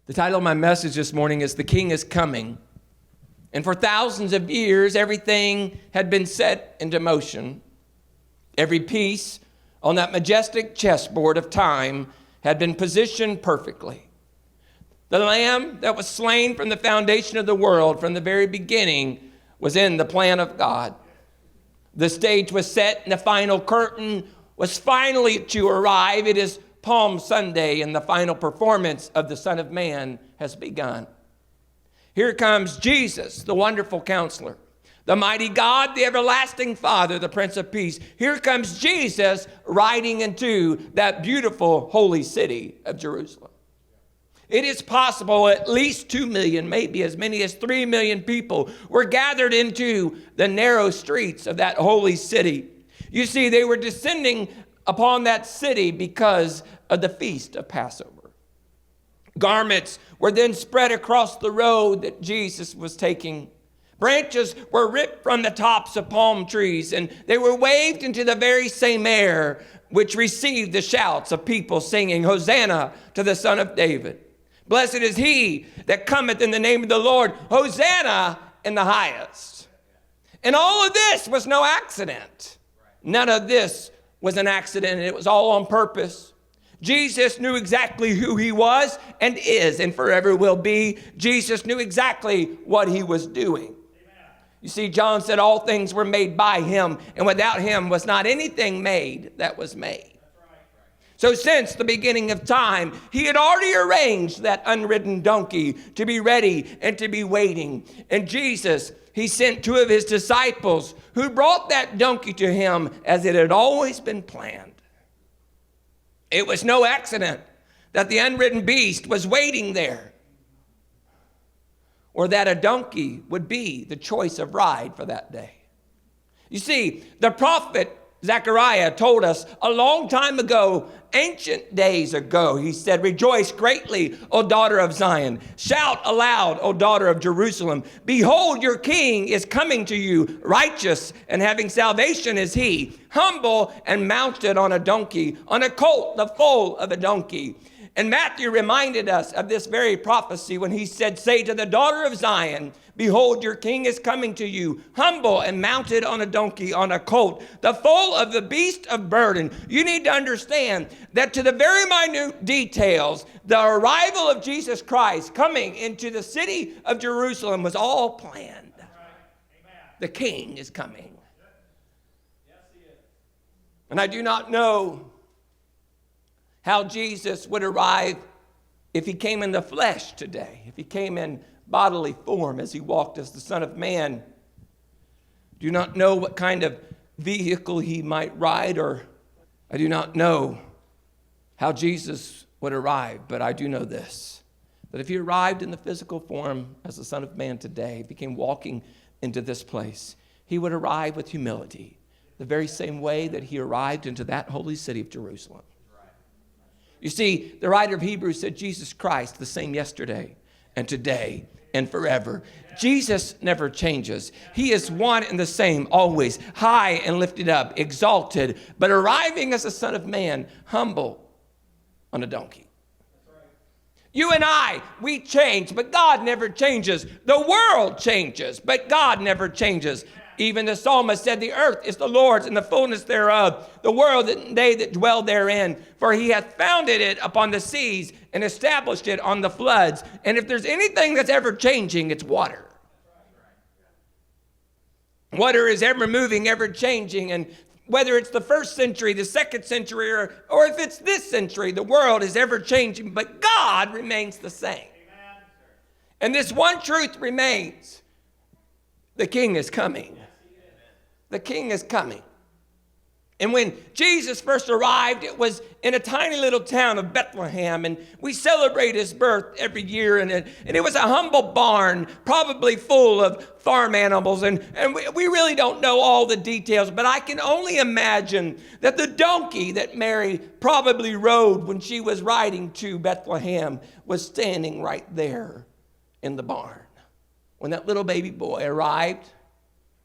The title of my message this morning is The King is Coming. And for thousands of years, everything had been set into motion. Every piece on that majestic chessboard of time had been positioned perfectly. The Lamb that was slain from the foundation of the world from the very beginning was in the plan of God. The stage was set and the final curtain was finally to arrive. It is Palm Sunday and the final performance of the Son of Man has begun. Here comes Jesus, the wonderful counselor, the mighty God, the everlasting Father, the Prince of Peace. Here comes Jesus riding into that beautiful holy city of Jerusalem. It is possible at least 2 million, maybe as many as 3 million people were gathered into the narrow streets of that holy city. You see, they were descending upon that city because of the feast of Passover. Garments were then spread across the road that Jesus was taking. Branches were ripped from the tops of palm trees, and they were waved into the very same air which received the shouts of people singing, "Hosanna to the Son of David. Blessed is he that cometh in the name of the Lord. Hosanna in the highest." And all of this was no accident. None of this was an accident. It was all on purpose. Jesus knew exactly who he was and is and forever will be. Jesus knew exactly what he was doing. You see, John said all things were made by him, and without him was not anything made that was made. So since the beginning of time, he had already arranged that unridden donkey to be ready and to be waiting. And Jesus, he sent 2 of his disciples who brought that donkey to him as it had always been planned. It was no accident that the unridden beast was waiting there, or that a donkey would be the choice of ride for that day. You see, the prophet Zechariah told us a long time ago, ancient days ago, he said, "Rejoice greatly, O daughter of Zion. Shout aloud, O daughter of Jerusalem. Behold, your king is coming to you. Righteous and having salvation is he, humble and mounted on a donkey, on a colt, the foal of a donkey." And Matthew reminded us of this very prophecy when he said, "Say to the daughter of Zion, behold, your king is coming to you, humble and mounted on a donkey, on a colt, the foal of the beast of burden." You need to understand that to the very minute details, the arrival of Jesus Christ coming into the city of Jerusalem was all planned. The king is coming. And I do not know how Jesus would arrive if he came in the flesh today, if he came in bodily form as he walked as the Son of Man. Do not know what kind of vehicle he might ride, or I do not know how Jesus would arrive, but I do know this, that if he arrived in the physical form as the Son of Man today, if he came walking into this place, he would arrive with humility, the very same way that he arrived into that holy city of Jerusalem. You see, the writer of Hebrews said Jesus Christ, the same yesterday and today and forever. Jesus never changes. He is one and the same always, high and lifted up, exalted, but arriving as the Son of Man, humble on a donkey. You and I, we change, but God never changes. The world changes, but God never changes. Even the psalmist said, "The earth is the Lord's and the fullness thereof, the world and they that dwell therein. For he hath founded it upon the seas and established it on the floods." And if there's anything that's ever changing, it's water. Water is ever moving, ever changing. And whether it's the first century, the second century, or if it's this century, the world is ever changing, but God remains the same. And this one truth remains: the king is coming. The king is coming. And when Jesus first arrived, it was in a tiny little town of Bethlehem, and we celebrate his birth every year, and it was a humble barn, probably full of farm animals, and we really don't know all the details, but I can only imagine that the donkey that Mary probably rode when she was riding to Bethlehem was standing right there in the barn when that little baby boy arrived,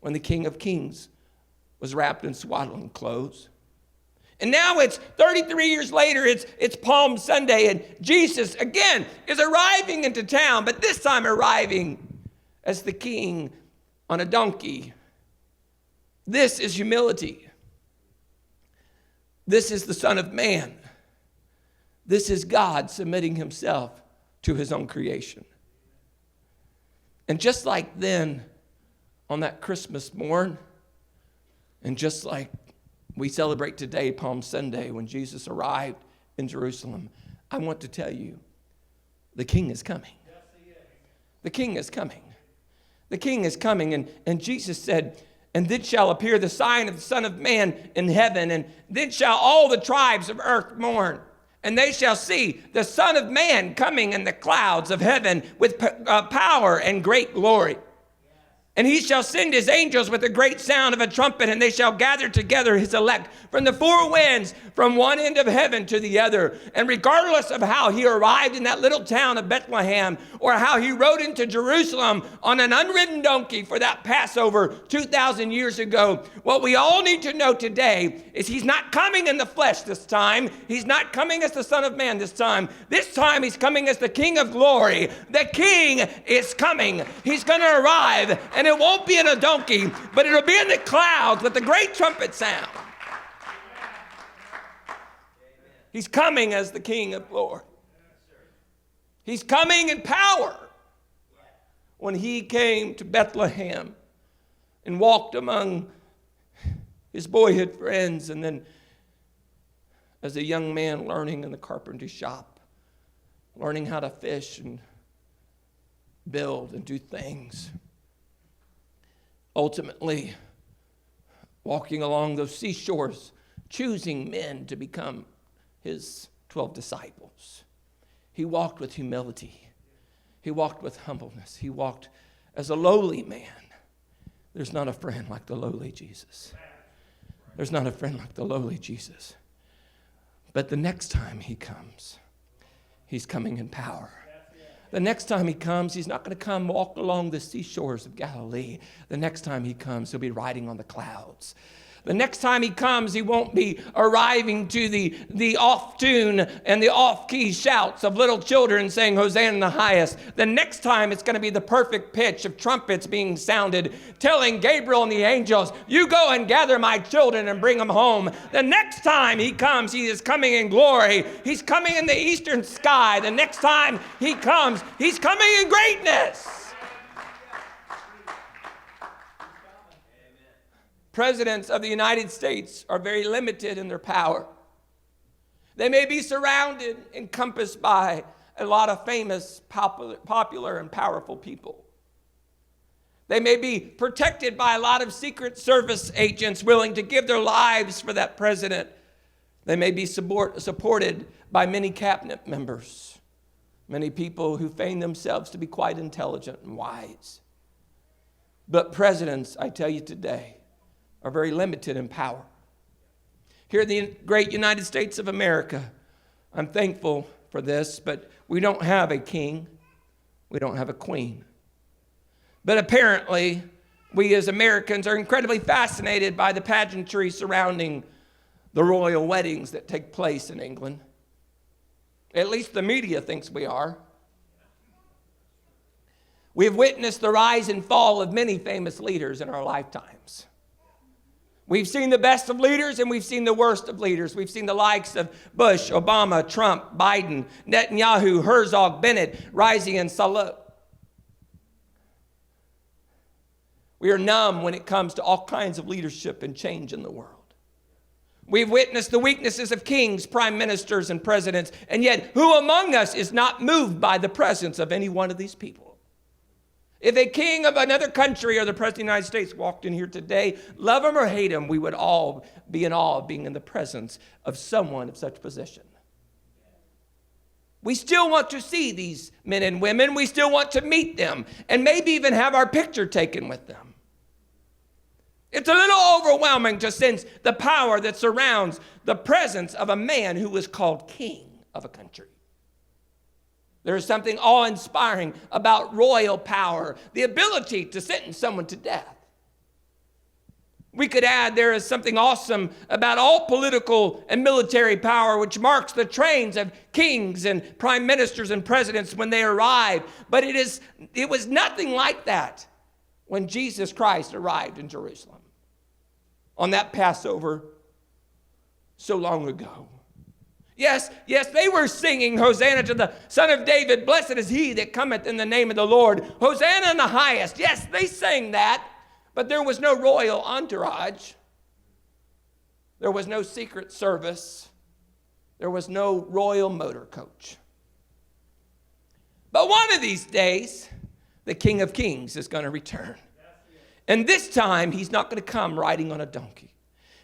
when the King of Kings was wrapped in swaddling clothes. And now it's 33 years later, it's Palm Sunday, and Jesus, again, is arriving into town, but this time arriving as the king on a donkey. This is humility. This is the Son of Man. This is God submitting himself to his own creation. And just like then, on that Christmas morn, and just like we celebrate today, Palm Sunday, when Jesus arrived in Jerusalem, I want to tell you, the King is coming. The King is coming. The King is coming. And Jesus said, and then shall appear the sign of the Son of Man in heaven, and then shall all the tribes of earth mourn. And they shall see the Son of Man coming in the clouds of heaven with power and great glory. And he shall send his angels with a great sound of a trumpet, and they shall gather together his elect from the four winds, from one end of heaven to the other. And regardless of how he arrived in that little town of Bethlehem, or how he rode into Jerusalem on an unridden donkey for that Passover 2,000 years ago, what we all need to know today is he's not coming in the flesh this time. He's not coming as the Son of Man this time. This time he's coming as the King of glory. The King is coming. He's going to arrive, and it won't be in a donkey, but it'll be in the clouds with the great trumpet sound. He's coming as the King of glory. He's coming in power. When he came to Bethlehem and walked among his boyhood friends, and then as a young man learning in the carpenter shop, learning how to fish and build and do things, ultimately walking along those seashores, choosing men to become his 12 disciples. He walked with humility. He walked with humbleness. He walked as a lowly man. There's not a friend like the lowly Jesus. There's not a friend like the lowly Jesus. But the next time he comes, he's coming in power. The next time he comes, he's not going to come walk along the seashores of Galilee. The next time he comes, he'll be riding on the clouds. The next time he comes, he won't be arriving to the off-tune and the off-key shouts of little children saying, Hosanna in the highest. The next time, it's going to be the perfect pitch of trumpets being sounded, telling Gabriel and the angels, you go and gather my children and bring them home. The next time he comes, he is coming in glory. He's coming in the eastern sky. The next time he comes, he's coming in greatness. Presidents of the United States are very limited in their power. They may be surrounded, encompassed by a lot of famous, popular, and powerful people. They may be protected by a lot of Secret Service agents willing to give their lives for that president. They may be supported by many cabinet members, many people who feign themselves to be quite intelligent and wise. But presidents, I tell you today, are very limited in power. Here in the great United States of America, I'm thankful for this, but we don't have a king. We don't have a queen. But apparently, we as Americans are incredibly fascinated by the pageantry surrounding the royal weddings that take place in England. At least the media thinks we are. We have witnessed the rise and fall of many famous leaders in our lifetimes. We've seen the best of leaders and we've seen the worst of leaders. We've seen the likes of Bush, Obama, Trump, Biden, Netanyahu, Herzog, Bennett, rising and Saleh. We are numb when it comes to all kinds of leadership and change in the world. We've witnessed the weaknesses of kings, prime ministers, and presidents, and yet who among us is not moved by the presence of any one of these people? If a king of another country or the president of the United States walked in here today, love him or hate him, we would all be in awe of being in the presence of someone of such position. We still want to see these men and women. We still want to meet them and maybe even have our picture taken with them. It's a little overwhelming to sense the power that surrounds the presence of a man who is called king of a country. There is something awe-inspiring about royal power, the ability to sentence someone to death. We could add there is something awesome about all political and military power, which marks the trains of kings and prime ministers and presidents when they arrive. But it was nothing like that when Jesus Christ arrived in Jerusalem on that Passover so long ago. Yes, they were singing, Hosanna to the Son of David. Blessed is he that cometh in the name of the Lord. Hosanna in the highest. Yes, they sang that. But there was no royal entourage. There was no secret service. There was no royal motor coach. But one of these days, the King of Kings is going to return. And this time, he's not going to come riding on a donkey.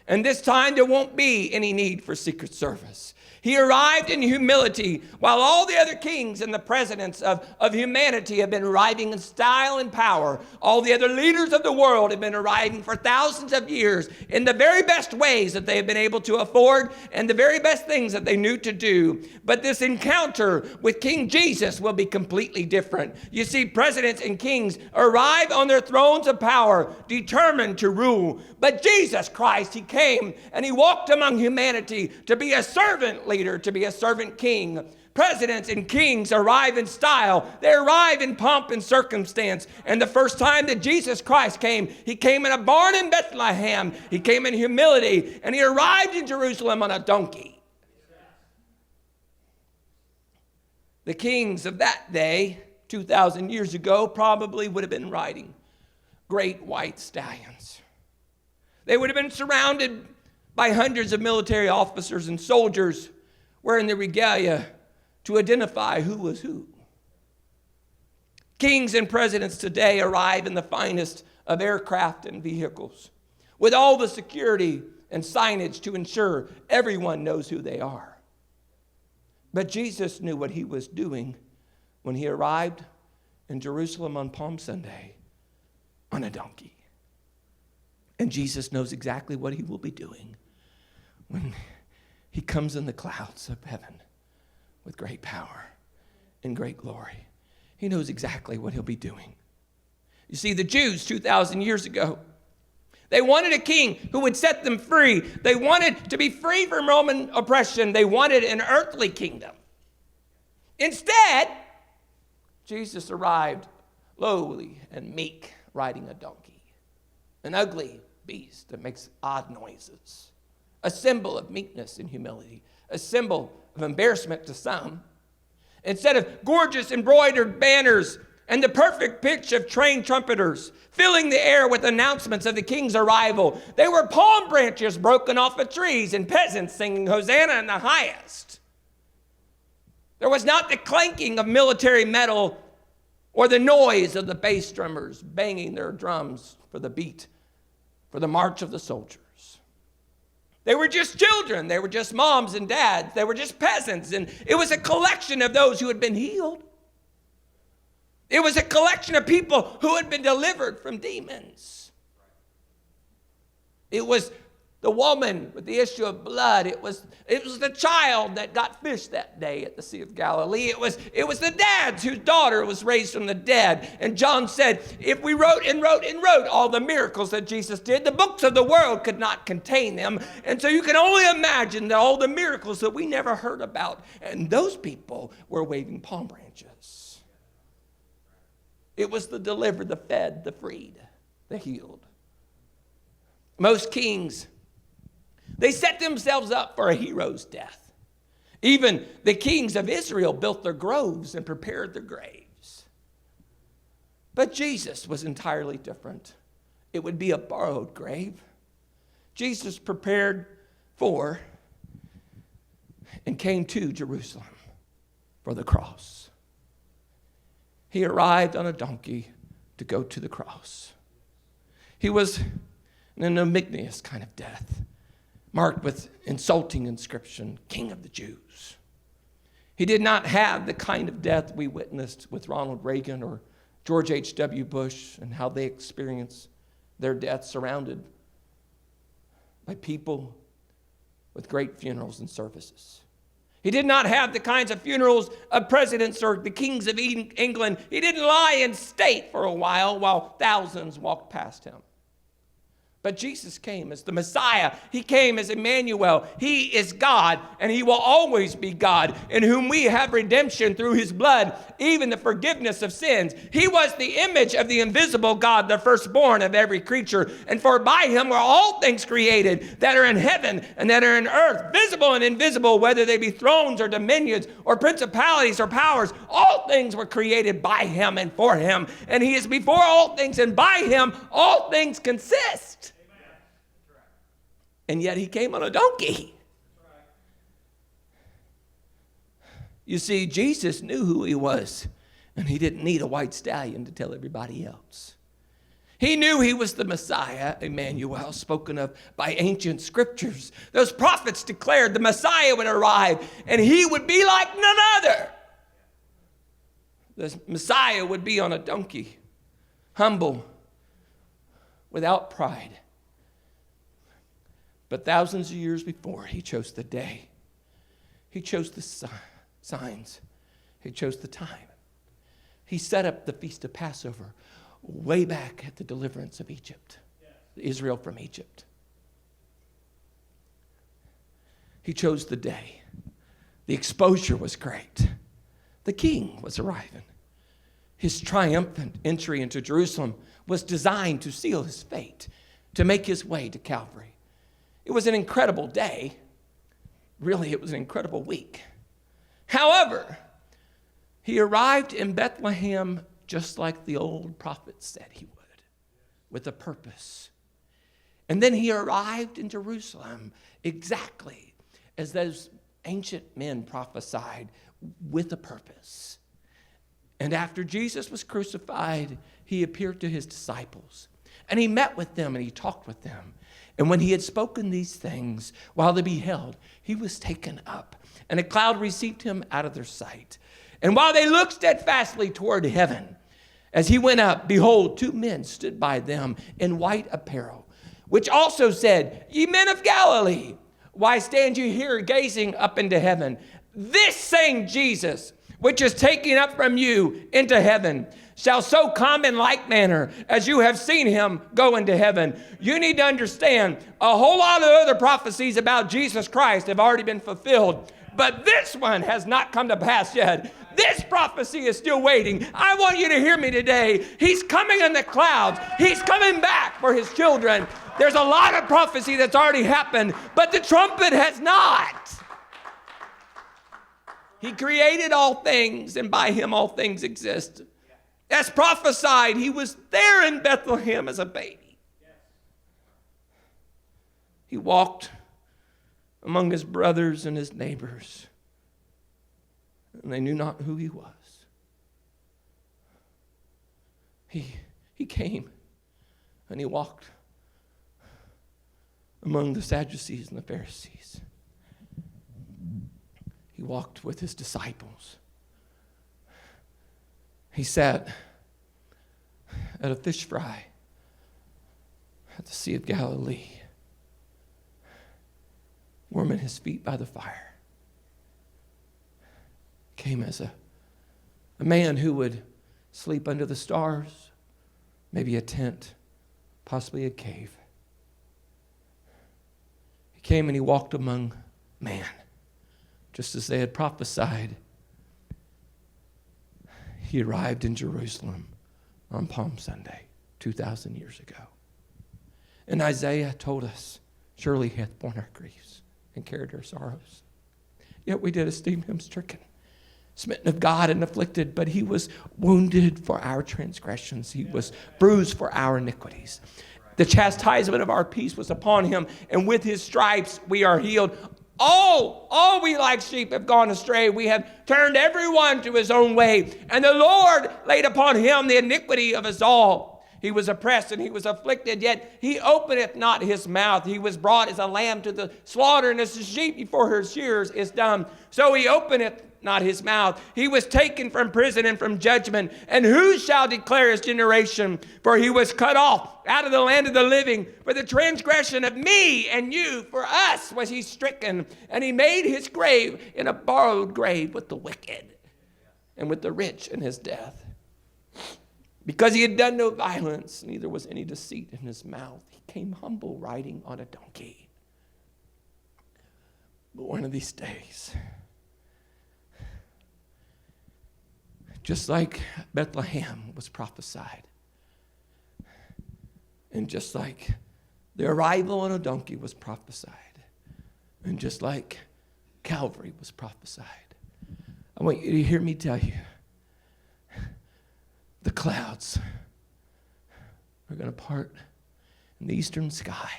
And this time, there won't be any need for secret service. He arrived in humility while all the other kings and the presidents of humanity have been arriving in style and power. All the other leaders of the world have been arriving for thousands of years in the very best ways that they have been able to afford and the very best things that they knew to do. But this encounter with King Jesus will be completely different. You see, presidents and kings arrive on their thrones of power, determined to rule. But Jesus Christ, he came and he walked among humanity to be a servant leader, to be a servant king. Presidents and kings arrive in style. They arrive in pomp and circumstance. And the first time that Jesus Christ came, he came in a barn in Bethlehem. He came in humility, and he arrived in Jerusalem on a donkey. The kings of that day, 2,000 years ago, probably would have been riding great white stallions. They would have been surrounded by hundreds of military officers and soldiers wearing the regalia to identify who was who. Kings and presidents today arrive in the finest of aircraft and vehicles, with all the security and signage to ensure everyone knows who they are. But Jesus knew what he was doing when he arrived in Jerusalem on Palm Sunday on a donkey. And Jesus knows exactly what he will be doing when he comes in the clouds of heaven with great power and great glory. He knows exactly what he'll be doing. You see, the Jews 2,000 years ago, they wanted a king who would set them free. They wanted to be free from Roman oppression. They wanted an earthly kingdom. Instead, Jesus arrived lowly and meek, riding a donkey, an ugly beast that makes odd noises, a symbol of meekness and humility, a symbol of embarrassment to some. Instead of gorgeous embroidered banners and the perfect pitch of trained trumpeters filling the air with announcements of the king's arrival, they were palm branches broken off of trees and peasants singing Hosanna in the highest. There was not the clanking of military metal or the noise of the bass drummers banging their drums for the beat, for the march of the soldiers. They were just children. They were just moms and dads. They were just peasants. And it was a collection of those who had been healed. It was a collection of people who had been delivered from demons. It was the woman with the issue of blood. It was the child that got fish that day at the Sea of Galilee. It was the dads whose daughter was raised from the dead. And John said, if we wrote all the miracles that Jesus did, the books of the world could not contain them. And so you can only imagine that all the miracles that we never heard about. And those people were waving palm branches. It was the delivered, the fed, the freed, the healed. Most kings, they set themselves up for a hero's death. Even the kings of Israel built their groves and prepared their graves. But Jesus was entirely different. It would be a borrowed grave. Jesus prepared for and came to Jerusalem for the cross. He arrived on a donkey to go to the cross. He was in an ignominious kind of death, marked with insulting inscription, King of the Jews. He did not have the kind of death we witnessed with Ronald Reagan or George H.W. Bush and how they experienced their death surrounded by people with great funerals and services. He did not have the kinds of funerals of presidents or the kings of England. He didn't lie in state for a while thousands walked past him. But Jesus came as the Messiah. He came as Emmanuel. He is God, and he will always be God, in whom we have redemption through his blood, even the forgiveness of sins. He was the image of the invisible God, the firstborn of every creature. And for by him were all things created that are in heaven and that are in earth, visible and invisible, whether they be thrones or dominions or principalities or powers. All things were created by him and for him. And he is before all things, and by him all things consist. And yet he came on a donkey. You see, Jesus knew who he was, and he didn't need a white stallion to tell everybody else. He knew he was the Messiah, Emmanuel, spoken of by ancient scriptures. Those prophets declared the Messiah would arrive, and he would be like none other. The Messiah would be on a donkey, humble, without pride. But thousands of years before, he chose the day. He chose the signs. He chose the time. He set up the Feast of Passover way back at the deliverance of Egypt, Israel from Egypt. He chose the day. The exposure was great. The king was arriving. His triumphant entry into Jerusalem was designed to seal his fate, to make his way to Calvary. It was an incredible day. Really, it was an incredible week. However, he arrived in Bethlehem just like the old prophet said he would, with a purpose. And then he arrived in Jerusalem exactly as those ancient men prophesied, with a purpose. And after Jesus was crucified, he appeared to his disciples. And he met with them and he talked with them. And when he had spoken these things, while they beheld, he was taken up, and a cloud received him out of their sight. And while they looked steadfastly toward heaven, as he went up, behold, two men stood by them in white apparel, which also said, Ye men of Galilee, why stand you here gazing up into heaven? This same Jesus, which is taken up from you into heaven, shall so come in like manner as you have seen him go into heaven. You need to understand, a whole lot of other prophecies about Jesus Christ have already been fulfilled, but this one has not come to pass yet. This prophecy is still waiting. I want you to hear me today. He's coming in the clouds. He's coming back for his children. There's a lot of prophecy that's already happened, but the trumpet has not. He created all things, and by him all things exist. As prophesied, he was there in Bethlehem as a baby. He walked among his brothers and his neighbors, and they knew not who he was. He came and he walked among the Sadducees and the Pharisees. He walked with his disciples. He sat at a fish fry at the Sea of Galilee, warming his feet by the fire. Came as a man who would sleep under the stars, maybe a tent, possibly a cave. He came and he walked among man, just as they had prophesied. He arrived in Jerusalem on Palm Sunday, 2,000 years ago. And Isaiah told us, surely he hath borne our griefs and carried our sorrows. Yet we did esteem him stricken, smitten of God and afflicted, but he was wounded for our transgressions. He was bruised for our iniquities. The chastisement of our peace was upon him, and with his stripes we are healed. All we like sheep have gone astray. We have turned everyone to his own way. And the Lord laid upon him the iniquity of us all. He was oppressed and he was afflicted, yet he openeth not his mouth. He was brought as a lamb to the slaughter, and as a sheep before her shearers is dumb. So he openeth not his mouth. He was taken from prison and from judgment. And who shall declare his generation? For he was cut off out of the land of the living. For the transgression of me and you, for us was he stricken. And he made his grave in a borrowed grave with the wicked and with the rich in his death. Because he had done no violence, neither was any deceit in his mouth. He came humble, riding on a donkey. But one of these days, just like Bethlehem was prophesied, and just like the arrival on a donkey was prophesied, and just like Calvary was prophesied, I want you to hear me tell you, the clouds are going to part in the eastern sky,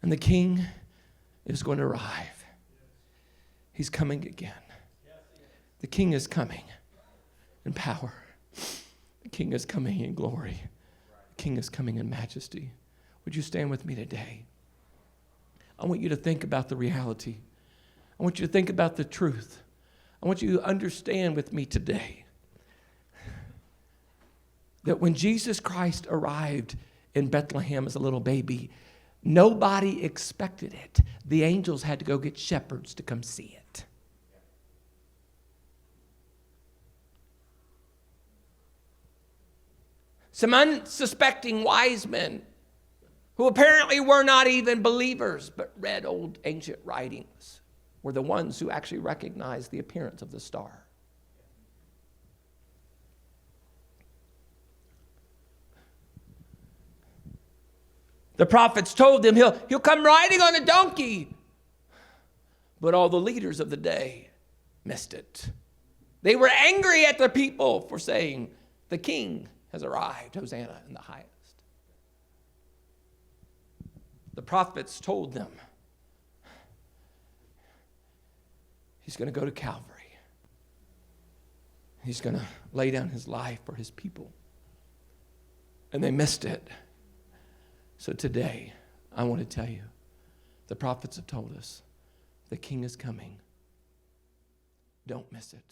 and the King is going to arrive. He's coming again. The King is coming in power. The King is coming in glory. The King is coming in majesty. Would you stand with me today? I want you to think about the reality. I want you to think about the truth. I want you to understand with me today that when Jesus Christ arrived in Bethlehem as a little baby, nobody expected it. The angels had to go get shepherds to come see it. Some unsuspecting wise men who apparently were not even believers but read old ancient writings were the ones who actually recognized the appearance of the star. The prophets told them he'll come riding on a donkey. But all the leaders of the day missed it. They were angry at the people for saying, the King has arrived, Hosanna in the highest. The prophets told them, he's going to go to Calvary. He's going to lay down his life for his people. And they missed it. So today, I want to tell you, the prophets have told us, the King is coming. Don't miss it.